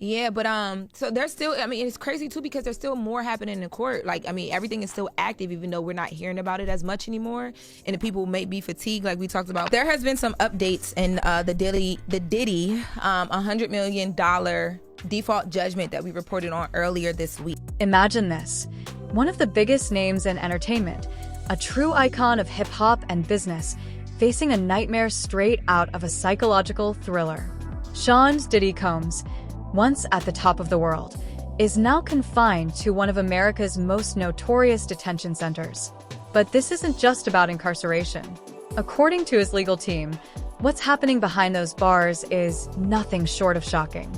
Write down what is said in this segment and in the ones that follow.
Yeah, but so there's still, I mean, it's crazy too because there's still more happening in court. Like, I mean, everything is still active, even though we're not hearing about it as much anymore, and the people may be fatigued, like we talked about. There has been some updates in the Diddy $100 million default judgment that we reported on earlier this week. Imagine this: one of the biggest names in entertainment, a true icon of hip-hop and business, facing a nightmare straight out of a psychological thriller. Sean Diddy Combs, once at the top of the world, is now confined to one of America's most notorious detention centers. But this isn't just about incarceration. According to his legal team, what's happening behind those bars is nothing short of shocking.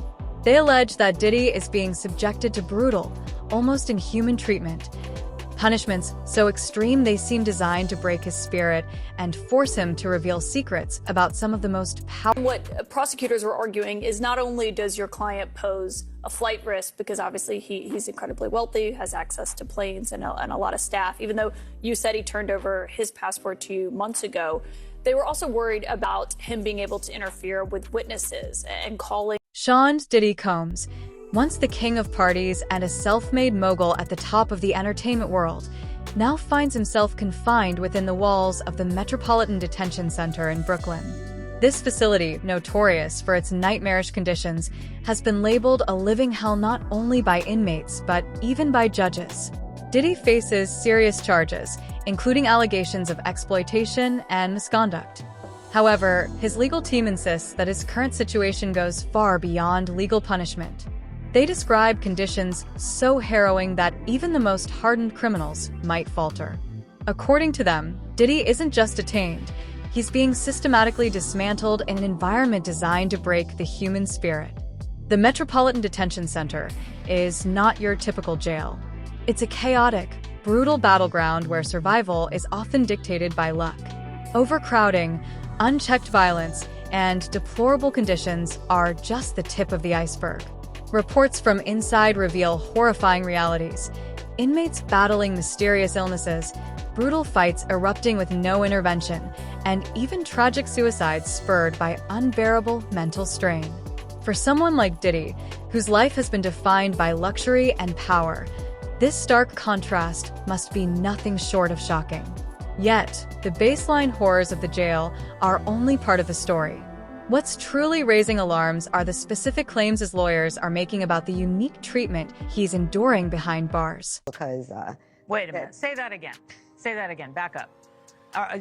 They allege that Diddy is being subjected to brutal, almost inhuman treatment. Punishments so extreme they seem designed to break his spirit and force him to reveal secrets about some of the most powerful. What prosecutors were arguing is not only does your client pose a flight risk, because obviously he's incredibly wealthy, has access to planes and a lot of staff, even though you said he turned over his passport to you months ago, they were also worried about him being able to interfere with witnesses and calling. Sean Diddy Combs, once the king of parties and a self-made mogul at the top of the entertainment world, now finds himself confined within the walls of the Metropolitan Detention Center in Brooklyn. This facility, notorious for its nightmarish conditions, has been labeled a living hell not only by inmates but even by judges. Diddy faces serious charges, including allegations of exploitation and misconduct. However, his legal team insists that his current situation goes far beyond legal punishment. They describe conditions so harrowing that even the most hardened criminals might falter. According to them, Diddy isn't just detained, he's being systematically dismantled in an environment designed to break the human spirit. The Metropolitan Detention Center is not your typical jail. It's a chaotic, brutal battleground where survival is often dictated by luck. Overcrowding, unchecked violence, and deplorable conditions are just the tip of the iceberg. Reports from inside reveal horrifying realities: inmates battling mysterious illnesses, brutal fights erupting with no intervention, and even tragic suicides spurred by unbearable mental strain. For someone like Diddy, whose life has been defined by luxury and power, this stark contrast must be nothing short of shocking. Yet, the baseline horrors of the jail are only part of the story. What's truly raising alarms are the specific claims his lawyers are making about the unique treatment he's enduring behind bars. Because, wait a minute, say that again. Say that again, back up.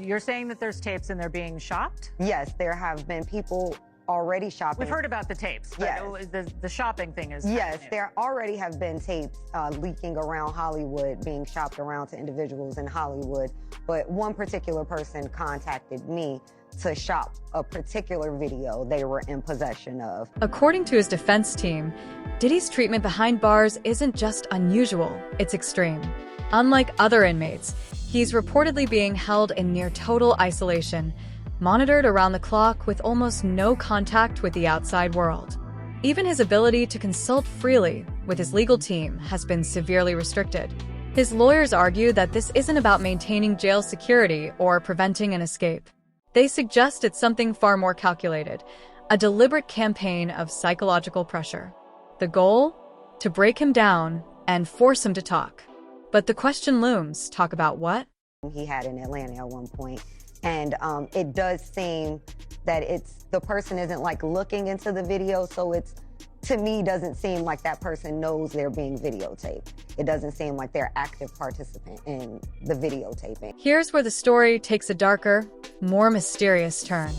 You're saying that there's tapes and they're being shopped? Yes, there have been people already shopping. We've heard about the tapes, but yes. The shopping thing is... Yes, there already have been tapes leaking around Hollywood, being shopped around to individuals in Hollywood, but one particular person contacted me to shop a particular video they were in possession of. According to his defense team, Diddy's treatment behind bars isn't just unusual, it's extreme. Unlike other inmates, he's reportedly being held in near total isolation, monitored around the clock with almost no contact with the outside world. Even his ability to consult freely with his legal team has been severely restricted. His lawyers argue that this isn't about maintaining jail security or preventing an escape. They suggest it's something far more calculated, a deliberate campaign of psychological pressure. The goal? To break him down and force him to talk. But the question looms, talk about what? He had in Atlanta at one point. And it does seem that the person isn't like looking into the video, so it's, to me, doesn't seem like that person knows they're being videotaped. It doesn't seem like they're active participant in the videotaping. Here's where the story takes a darker, more mysterious turn.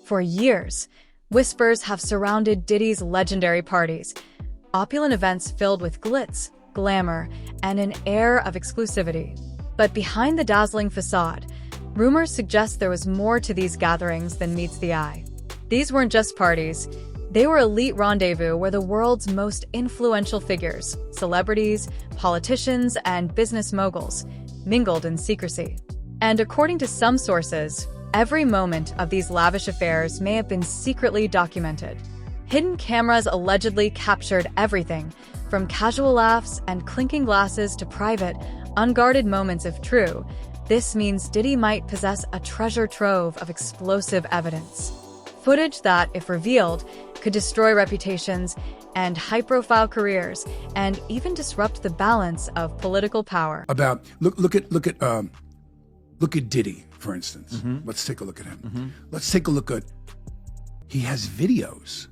For years, whispers have surrounded Diddy's legendary parties, opulent events filled with glitz, glamour, and an air of exclusivity. But behind the dazzling facade, rumors suggest there was more to these gatherings than meets the eye. These weren't just parties. They were elite rendezvous where the world's most influential figures, celebrities, politicians, and business moguls, mingled in secrecy. And according to some sources, every moment of these lavish affairs may have been secretly documented. Hidden cameras allegedly captured everything, from casual laughs and clinking glasses to private, unguarded moments if true. This means Diddy might possess a treasure trove of explosive evidence. Footage that, if revealed, could destroy reputations and high-profile careers, and even disrupt the balance of political power. Look at Diddy, for instance. Let's take a look at him. Let's take a look at. He has videos.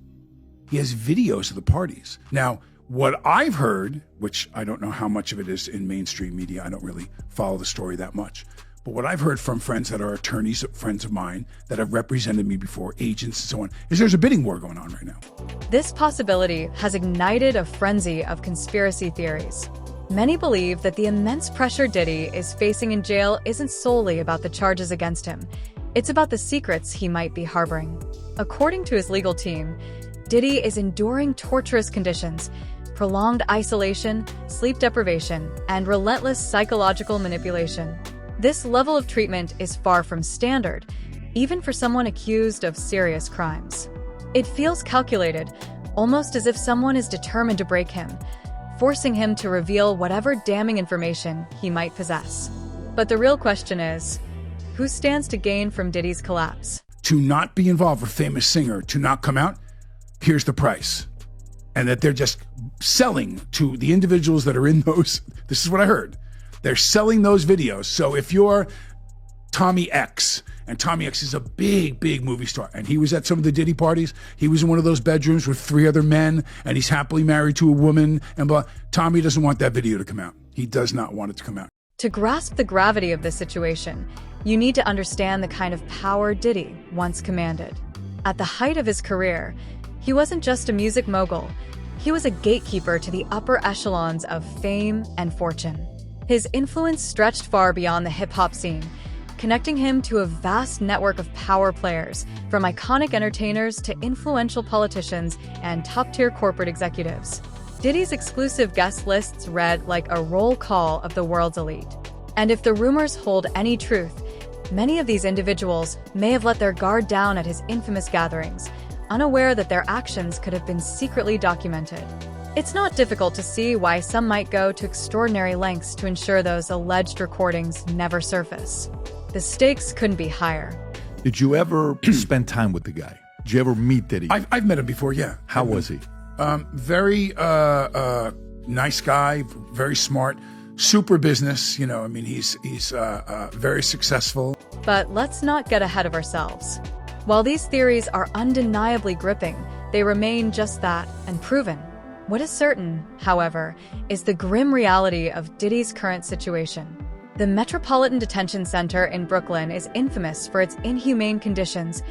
He has videos of the parties. Now, what I've heard, which I don't know how much of it is in mainstream media, I don't really follow the story that much, but what I've heard from friends that are attorneys, friends of mine that have represented me before, agents and so on, is there's a bidding war going on right now. This possibility has ignited a frenzy of conspiracy theories. Many believe that the immense pressure Diddy is facing in jail isn't solely about the charges against him. It's about the secrets he might be harboring. According to his legal team, Diddy is enduring torturous conditions, prolonged isolation, sleep deprivation, and relentless psychological manipulation. This level of treatment is far from standard, even for someone accused of serious crimes. It feels calculated, almost as if someone is determined to break him, forcing him to reveal whatever damning information he might possess. But the real question is, who stands to gain from Diddy's collapse? To not be involved with a famous singer, to not come out, here's the price. And that they're just selling to the individuals that are in those, this is what I heard, they're selling those videos. So if you're Tommy X, and Tommy X is a big movie star, and he was at some of the Diddy parties, he was in one of those bedrooms with 3 other men, and he's happily married to a woman, and blah. Tommy doesn't want that video to come out. He does not want it to come out. To grasp the gravity of this situation, you need to understand the kind of power Diddy once commanded. At the height of his career, he wasn't just a music mogul, he was a gatekeeper to the upper echelons of fame and fortune. His influence stretched far beyond the hip-hop scene, connecting him to a vast network of power players, from iconic entertainers to influential politicians and top-tier corporate executives. Diddy's exclusive guest lists read like a roll call of the world's elite. And if the rumors hold any truth, many of these individuals may have let their guard down at his infamous gatherings, unaware that their actions could have been secretly documented. It's not difficult to see why some might go to extraordinary lengths to ensure those alleged recordings never surface. The stakes couldn't be higher. Did you ever spend time with the guy? Did you ever meet Diddy? I've met him before, yeah. How was he? Very nice guy, very smart, super business. You know, I mean, he's very successful. But let's not get ahead of ourselves. While these theories are undeniably gripping, they remain just that, and proven. What is certain, however, is the grim reality of Diddy's current situation. The Metropolitan Detention Center in Brooklyn is infamous for its inhumane conditions,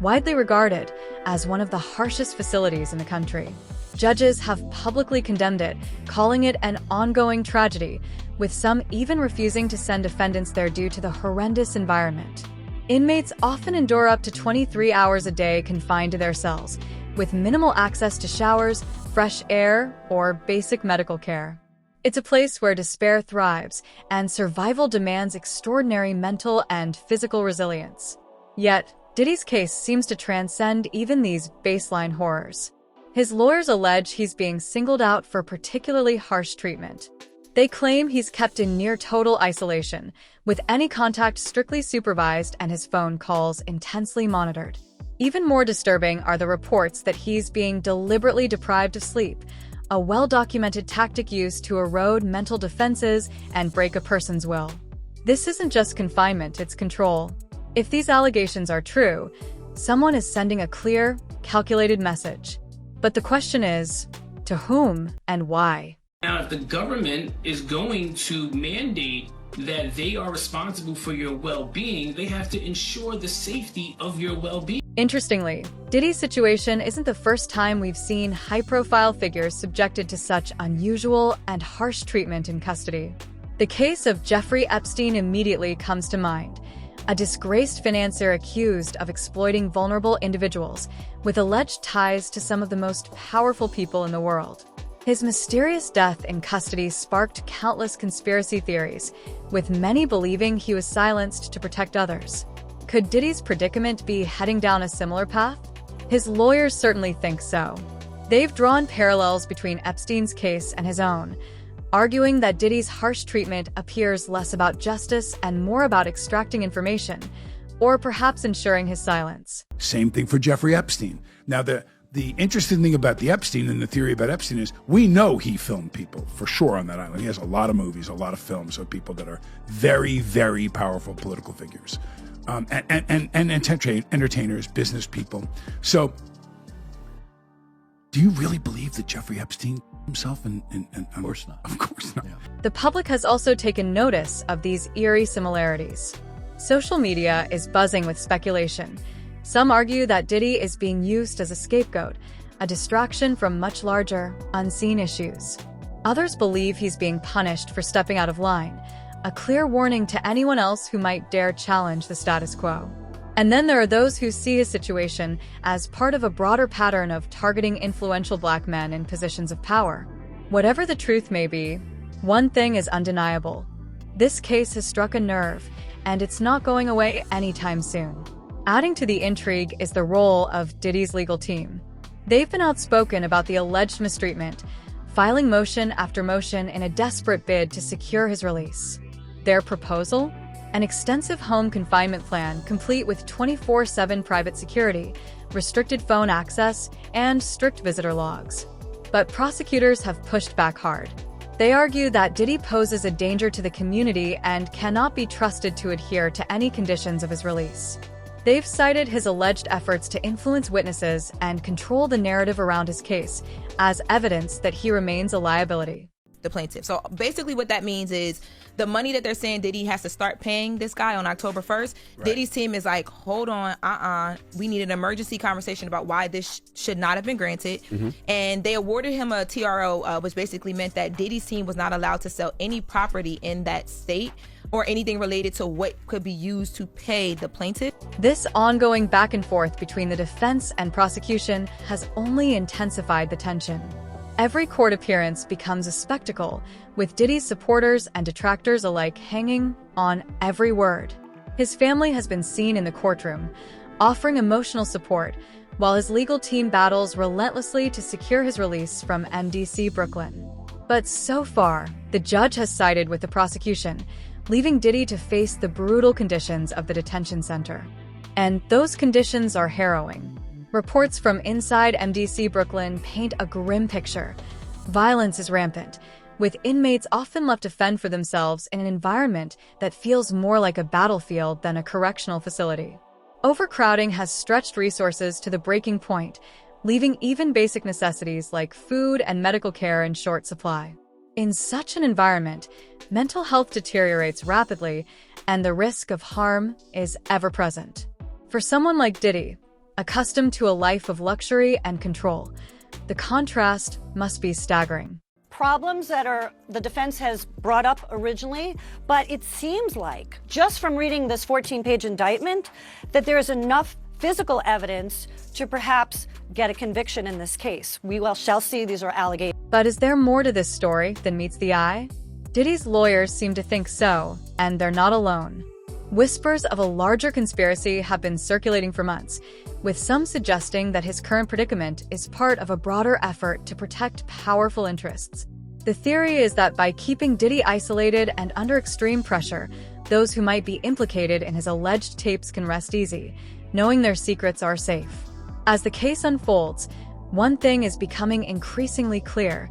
widely regarded as one of the harshest facilities in the country. Judges have publicly condemned it, calling it an ongoing tragedy, with some even refusing to send defendants there due to the horrendous environment. Inmates often endure up to 23 hours a day confined to their cells, with minimal access to showers, fresh air, or basic medical care. It's a place where despair thrives, and survival demands extraordinary mental and physical resilience. Yet, Diddy's case seems to transcend even these baseline horrors. His lawyers allege he's being singled out for particularly harsh treatment. They claim he's kept in near total isolation, with any contact strictly supervised and his phone calls intensely monitored. Even more disturbing are the reports that he's being deliberately deprived of sleep, a well-documented tactic used to erode mental defenses and break a person's will. This isn't just confinement, it's control. If these allegations are true, someone is sending a clear, calculated message. But the question is, to whom and why? Now, if the government is going to mandate that they are responsible for your well-being, they have to ensure the safety of your well-being. Interestingly, Diddy's situation isn't the first time we've seen high-profile figures subjected to such unusual and harsh treatment in custody. The case of Jeffrey Epstein immediately comes to mind, a disgraced financier accused of exploiting vulnerable individuals with alleged ties to some of the most powerful people in the world. His mysterious death in custody sparked countless conspiracy theories, with many believing he was silenced to protect others. Could Diddy's predicament be heading down a similar path? His lawyers certainly think so. They've drawn parallels between Epstein's case and his own, arguing that Diddy's harsh treatment appears less about justice and more about extracting information, or perhaps ensuring his silence. Same thing for Jeffrey Epstein. Now, the interesting thing about the Epstein and the theory about Epstein is we know he filmed people for sure on that island. He has a lot of movies, a lot of films of people that are very, very powerful political figures, and entertainers, business people. So, do you really believe that Jeffrey Epstein himself? Of course not. Of course not. Yeah. The public has also taken notice of these eerie similarities. Social media is buzzing with speculation. Some argue that Diddy is being used as a scapegoat, a distraction from much larger, unseen issues. Others believe he's being punished for stepping out of line, a clear warning to anyone else who might dare challenge the status quo. And then there are those who see his situation as part of a broader pattern of targeting influential black men in positions of power. Whatever the truth may be, one thing is undeniable. This case has struck a nerve, and it's not going away anytime soon. Adding to the intrigue is the role of Diddy's legal team. They've been outspoken about the alleged mistreatment, filing motion after motion in a desperate bid to secure his release. Their proposal? An extensive home confinement plan complete with 24/7 private security, restricted phone access, and strict visitor logs. But prosecutors have pushed back hard. They argue that Diddy poses a danger to the community and cannot be trusted to adhere to any conditions of his release. They've cited his alleged efforts to influence witnesses and control the narrative around his case as evidence that he remains a liability. The plaintiff. So basically what that means is the money that they're saying Diddy has to start paying this guy on October 1st, right. Diddy's team is like, hold on, we need an emergency conversation about why this should not have been granted. Mm-hmm. And they awarded him a TRO, which basically meant that Diddy's team was not allowed to sell any property in that state or anything related to what could be used to pay the plaintiff. This ongoing back and forth between the defense and prosecution has only intensified the tension. Every court appearance becomes a spectacle, with Diddy's supporters and detractors alike hanging on every word. His family has been seen in the courtroom, offering emotional support, while his legal team battles relentlessly to secure his release from MDC Brooklyn. But so far, the judge has sided with the prosecution, leaving Diddy to face the brutal conditions of the detention center. And those conditions are harrowing. Reports from inside MDC Brooklyn paint a grim picture. Violence is rampant, with inmates often left to fend for themselves in an environment that feels more like a battlefield than a correctional facility. Overcrowding has stretched resources to the breaking point, leaving even basic necessities like food and medical care in short supply. In such an environment, mental health deteriorates rapidly, and the risk of harm is ever present. For someone like Diddy, accustomed to a life of luxury and control, the contrast must be staggering. Problems that the defense has brought up originally, but it seems like, just from reading this 14-page indictment, that there is enough physical evidence to perhaps get a conviction in this case. We shall see. These are allegations. But is there more to this story than meets the eye? Diddy's lawyers seem to think so, and they're not alone. Whispers of a larger conspiracy have been circulating for months, with some suggesting that his current predicament is part of a broader effort to protect powerful interests. The theory is that by keeping Diddy isolated and under extreme pressure, those who might be implicated in his alleged tapes can rest easy, knowing their secrets are safe. As the case unfolds, one thing is becoming increasingly clear.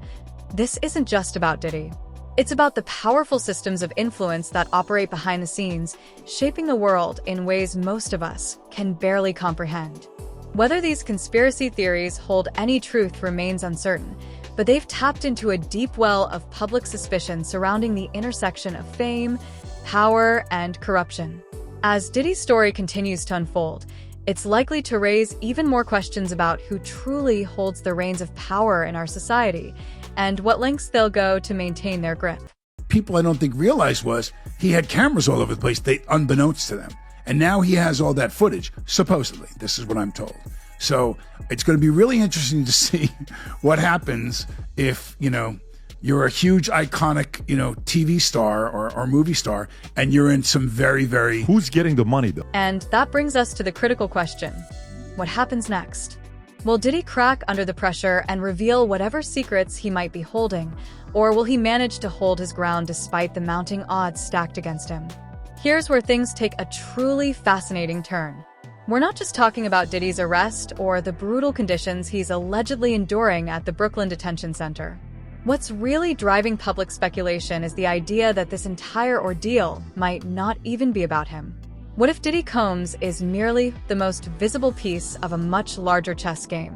This isn't just about Diddy. It's about the powerful systems of influence that operate behind the scenes, shaping the world in ways most of us can barely comprehend. Whether these conspiracy theories hold any truth remains uncertain, but they've tapped into a deep well of public suspicion surrounding the intersection of fame, power, and corruption. As Diddy's story continues to unfold, it's likely to raise even more questions about who truly holds the reins of power in our society, and what lengths they'll go to maintain their grip. People I don't think realized was he had cameras all over the place, unbeknownst to them. And now he has all that footage, supposedly. This is what I'm told. So it's going to be really interesting to see what happens if, you're a huge iconic, TV star or movie star, and you're in some very, very... Who's getting the money, though? And that brings us to the critical question. What happens next? Will Diddy crack under the pressure and reveal whatever secrets he might be holding, or will he manage to hold his ground despite the mounting odds stacked against him? Here's where things take a truly fascinating turn. We're not just talking about Diddy's arrest or the brutal conditions he's allegedly enduring at the Brooklyn Detention Center. What's really driving public speculation is the idea that this entire ordeal might not even be about him. What if Diddy Combs is merely the most visible piece of a much larger chess game?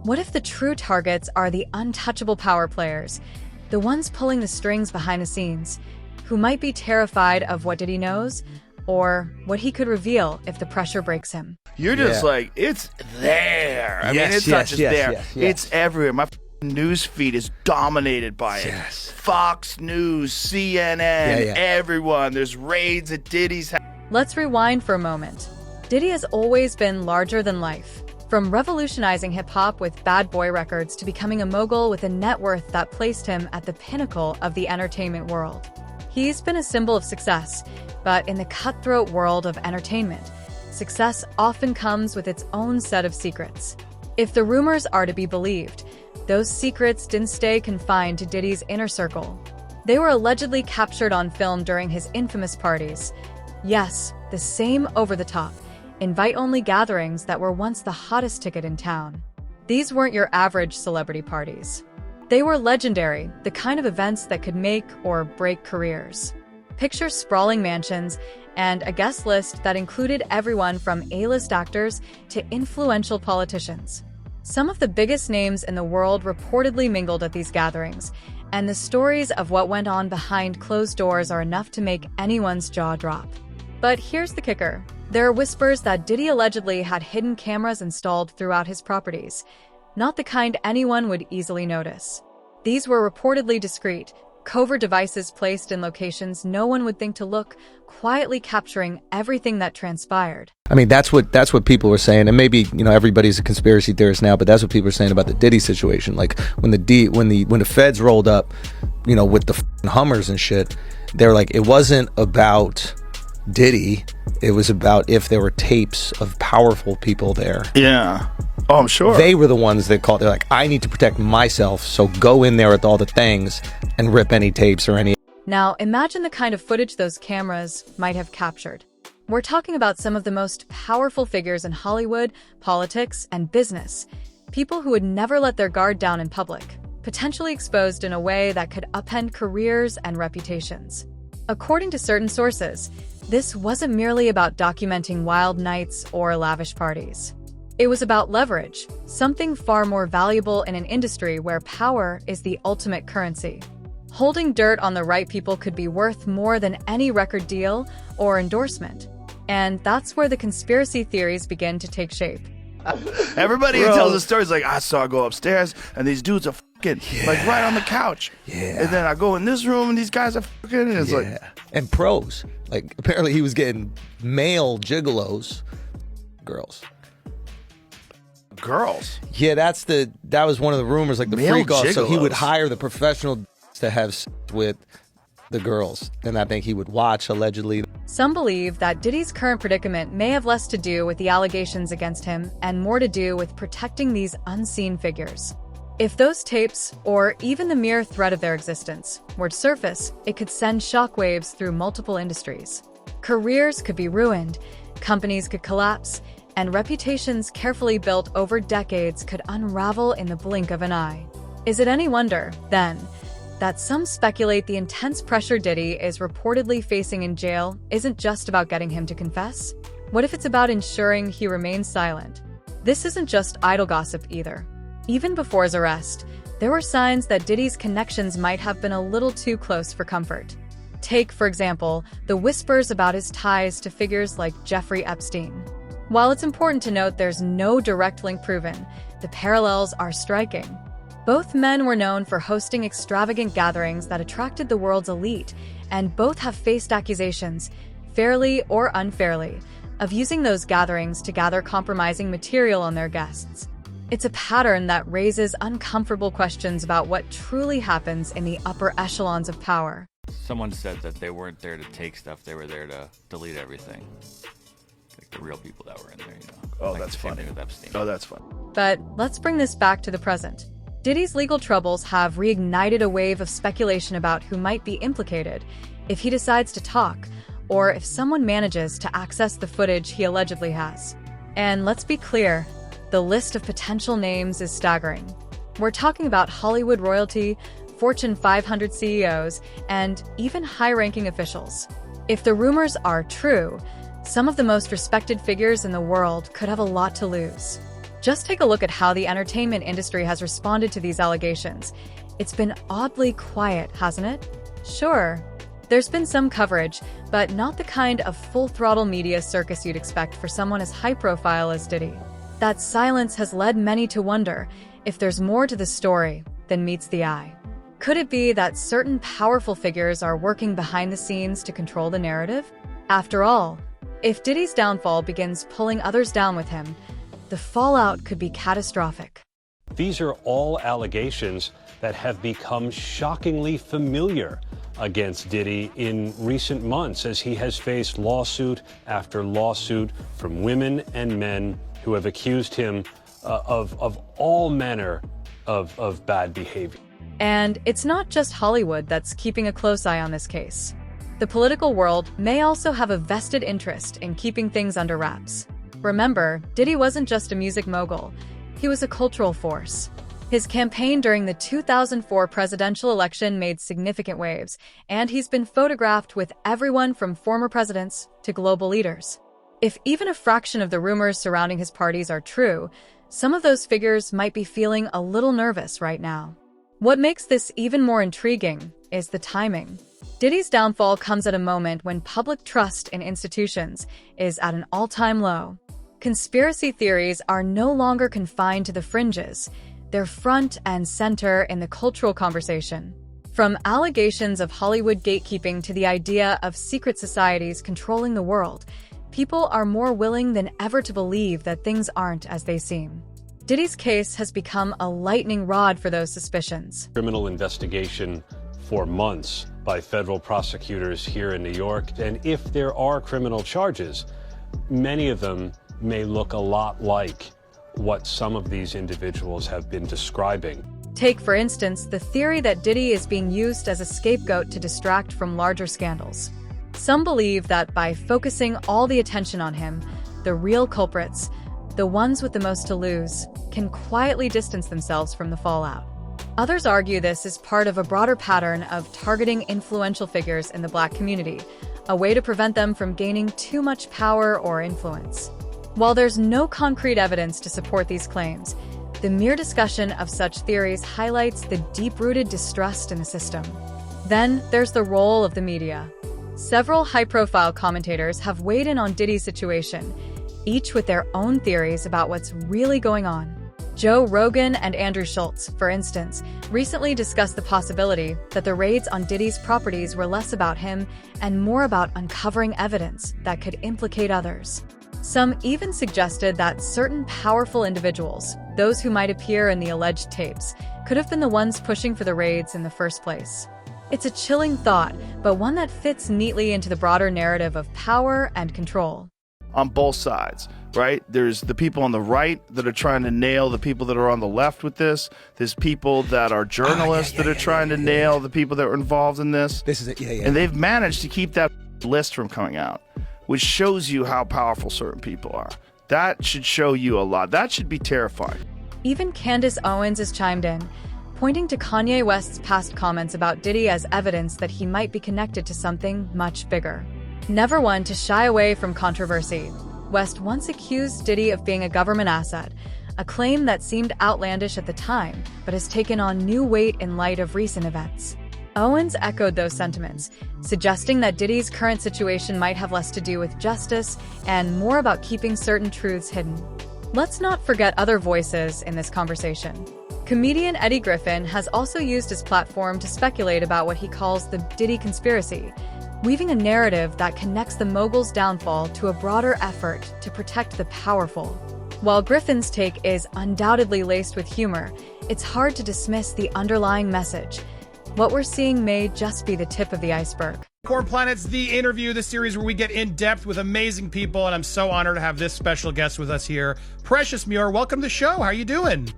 What if the true targets are the untouchable power players, the ones pulling the strings behind the scenes, who might be terrified of what Diddy knows, or what he could reveal if the pressure breaks him? You're just like, it's there. I mean, it's not just there. It's everywhere. My news feed is dominated by it. Fox News, CNN, everyone. There's raids at Diddy's house. Let's rewind for a moment. Diddy has always been larger than life. From revolutionizing hip-hop with Bad Boy Records to becoming a mogul with a net worth that placed him at the pinnacle of the entertainment world. He's been a symbol of success, but in the cutthroat world of entertainment, success often comes with its own set of secrets. If the rumors are to be believed, those secrets didn't stay confined to Diddy's inner circle. They were allegedly captured on film during his infamous parties. Yes, the same over-the-top, invite-only gatherings that were once the hottest ticket in town. These weren't your average celebrity parties. They were legendary, the kind of events that could make or break careers. Picture sprawling mansions and a guest list that included everyone from A-list actors to influential politicians. Some of the biggest names in the world reportedly mingled at these gatherings, and the stories of what went on behind closed doors are enough to make anyone's jaw drop. But here's the kicker. There are whispers that Diddy allegedly had hidden cameras installed throughout his properties, not the kind anyone would easily notice. These were reportedly discreet, covert devices placed in locations no one would think to look, quietly capturing everything that transpired. I mean, that's what people were saying, and maybe, you know, everybody's a conspiracy theorist now, but that's what people are saying about the Diddy situation. Like when the feds rolled up, you know, with the Hummers and shit, they were like, it wasn't about Diddy, it was about if there were tapes of powerful people there. Yeah. Oh, I'm sure. They were the ones that called. They're like, I need to protect myself, so go in there with all the things and rip any tapes or any. Now, imagine the kind of footage those cameras might have captured. We're talking about some of the most powerful figures in Hollywood, politics, and business. People who would never let their guard down in public, potentially exposed in a way that could upend careers and reputations. According to certain sources, this wasn't merely about documenting wild nights or lavish parties. It was about leverage, something far more valuable in an industry where power is the ultimate currency. Holding dirt on the right people could be worth more than any record deal or endorsement. And that's where the conspiracy theories begin to take shape. Everybody who tells the stories like, I saw I go upstairs and these dudes are fucking like right on the couch. Yeah. And then I go in this room and these guys are fucking, and it's like, and pros. Like apparently he was getting male gigolos, girls. Yeah, that was one of the rumors, like the Male freak off. So he would gigolos. hire the professional to have sex with the girls, and I think he would watch allegedly. Some believe that Diddy's current predicament may have less to do with the allegations against him and more to do with protecting these unseen figures. If those tapes, or even the mere threat of their existence, were to surface, it could send shockwaves through multiple industries. Careers could be ruined, companies could collapse, and reputations carefully built over decades could unravel in the blink of an eye. Is it any wonder, then, that some speculate the intense pressure Diddy is reportedly facing in jail isn't just about getting him to confess? What if it's about ensuring he remains silent? This isn't just idle gossip either. Even before his arrest, there were signs that Diddy's connections might have been a little too close for comfort. Take, for example, the whispers about his ties to figures like Jeffrey Epstein. While it's important to note there's no direct link proven, the parallels are striking. Both men were known for hosting extravagant gatherings that attracted the world's elite, and both have faced accusations, fairly or unfairly, of using those gatherings to gather compromising material on their guests. It's a pattern that raises uncomfortable questions about what truly happens in the upper echelons of power. Someone said that they weren't there to take stuff, they were there to delete everything. Like the real people that were in there, you know. Oh, like that's funny. With Epstein. Oh, that's fun. But let's bring this back to the present. Diddy's legal troubles have reignited a wave of speculation about who might be implicated if he decides to talk, or if someone manages to access the footage he allegedly has. And let's be clear, the list of potential names is staggering. We're talking about Hollywood royalty, Fortune 500 CEOs, and even high-ranking officials. If the rumors are true, some of the most respected figures in the world could have a lot to lose. Just take a look at how the entertainment industry has responded to these allegations. It's been oddly quiet, hasn't it? Sure, there's been some coverage, but not the kind of full-throttle media circus you'd expect for someone as high-profile as Diddy. That silence has led many to wonder if there's more to the story than meets the eye. Could it be that certain powerful figures are working behind the scenes to control the narrative? After all, if Diddy's downfall begins pulling others down with him, the fallout could be catastrophic. These are all allegations that have become shockingly familiar against Diddy in recent months as he has faced lawsuit after lawsuit from women and men who have accused him of all manner of bad behavior. And it's not just Hollywood that's keeping a close eye on this case. The political world may also have a vested interest in keeping things under wraps. Remember, Diddy wasn't just a music mogul, he was a cultural force. His campaign during the 2004 presidential election made significant waves, and he's been photographed with everyone from former presidents to global leaders. If even a fraction of the rumors surrounding his parties are true, some of those figures might be feeling a little nervous right now. What makes this even more intriguing is the timing. Diddy's downfall comes at a moment when public trust in institutions is at an all-time low. Conspiracy theories are no longer confined to the fringes. They're front and center in the cultural conversation. From allegations of Hollywood gatekeeping to the idea of secret societies controlling the world, people are more willing than ever to believe that things aren't as they seem. Diddy's case has become a lightning rod for those suspicions. Criminal investigation for months by federal prosecutors here in New York. And if there are criminal charges, many of them may look a lot like what some of these individuals have been describing. Take, for instance, the theory that Diddy is being used as a scapegoat to distract from larger scandals. Some believe that by focusing all the attention on him, the real culprits, the ones with the most to lose, can quietly distance themselves from the fallout. Others argue this is part of a broader pattern of targeting influential figures in the Black community, a way to prevent them from gaining too much power or influence. While there's no concrete evidence to support these claims, the mere discussion of such theories highlights the deep-rooted distrust in the system. Then there's the role of the media. Several high-profile commentators have weighed in on Diddy's situation, each with their own theories about what's really going on. Joe Rogan and Andrew Schultz, for instance, recently discussed the possibility that the raids on Diddy's properties were less about him and more about uncovering evidence that could implicate others. Some even suggested that certain powerful individuals, those who might appear in the alleged tapes, could have been the ones pushing for the raids in the first place. It's a chilling thought, but one that fits neatly into the broader narrative of power and control. On both sides, right? There's the people on the right that are trying to nail the people that are on the left with this. There's people that are journalists that are trying to nail the people that were involved in this. This is it, yeah. And they've managed to keep that list from coming out, which shows you how powerful certain people are. That should show you a lot. That should be terrifying. Even Candace Owens has chimed in, pointing to Kanye West's past comments about Diddy as evidence that he might be connected to something much bigger. Never one to shy away from controversy, West once accused Diddy of being a government asset, a claim that seemed outlandish at the time, but has taken on new weight in light of recent events. Owens echoed those sentiments, suggesting that Diddy's current situation might have less to do with justice and more about keeping certain truths hidden. Let's not forget other voices in this conversation. Comedian Eddie Griffin has also used his platform to speculate about what he calls the Diddy conspiracy, weaving a narrative that connects the mogul's downfall to a broader effort to protect the powerful. While Griffin's take is undoubtedly laced with humor, it's hard to dismiss the underlying message. What we're seeing may just be the tip of the iceberg. Core Planet's The Interview, the series where we get in depth with amazing people, and I'm so honored to have this special guest with us here. Precious Muir, welcome to the show. How are you doing?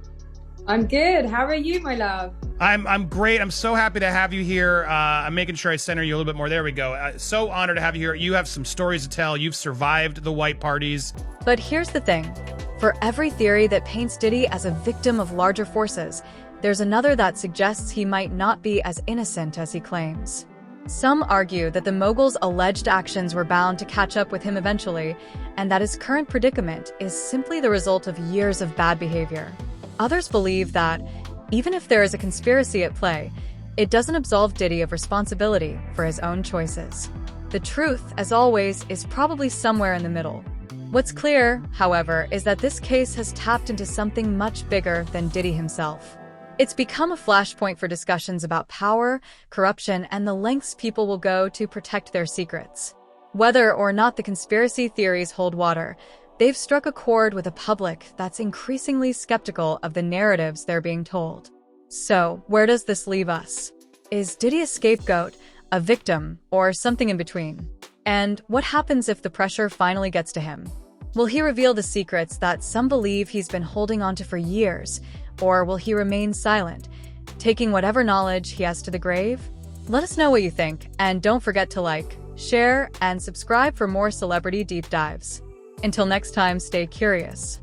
I'm good. How are you, my love? I'm great. I'm so happy to have you here. I'm making sure I center you a little bit more. There we go. So honored to have you here. You have some stories to tell. You've survived the white parties. But here's the thing. For every theory that paints Diddy as a victim of larger forces, there's another that suggests he might not be as innocent as he claims. Some argue that the mogul's alleged actions were bound to catch up with him eventually, and that his current predicament is simply the result of years of bad behavior. Others believe that, even if there is a conspiracy at play, it doesn't absolve Diddy of responsibility for his own choices. The truth, as always, is probably somewhere in the middle. What's clear, however, is that this case has tapped into something much bigger than Diddy himself. It's become a flashpoint for discussions about power, corruption, and the lengths people will go to protect their secrets. Whether or not the conspiracy theories hold water, they've struck a chord with a public that's increasingly skeptical of the narratives they're being told. So, where does this leave us? Is Diddy a scapegoat, a victim, or something in between? And what happens if the pressure finally gets to him? Will he reveal the secrets that some believe he's been holding onto for years, or will he remain silent, taking whatever knowledge he has to the grave? Let us know what you think, and don't forget to like, share, and subscribe for more celebrity deep dives. Until next time, stay curious.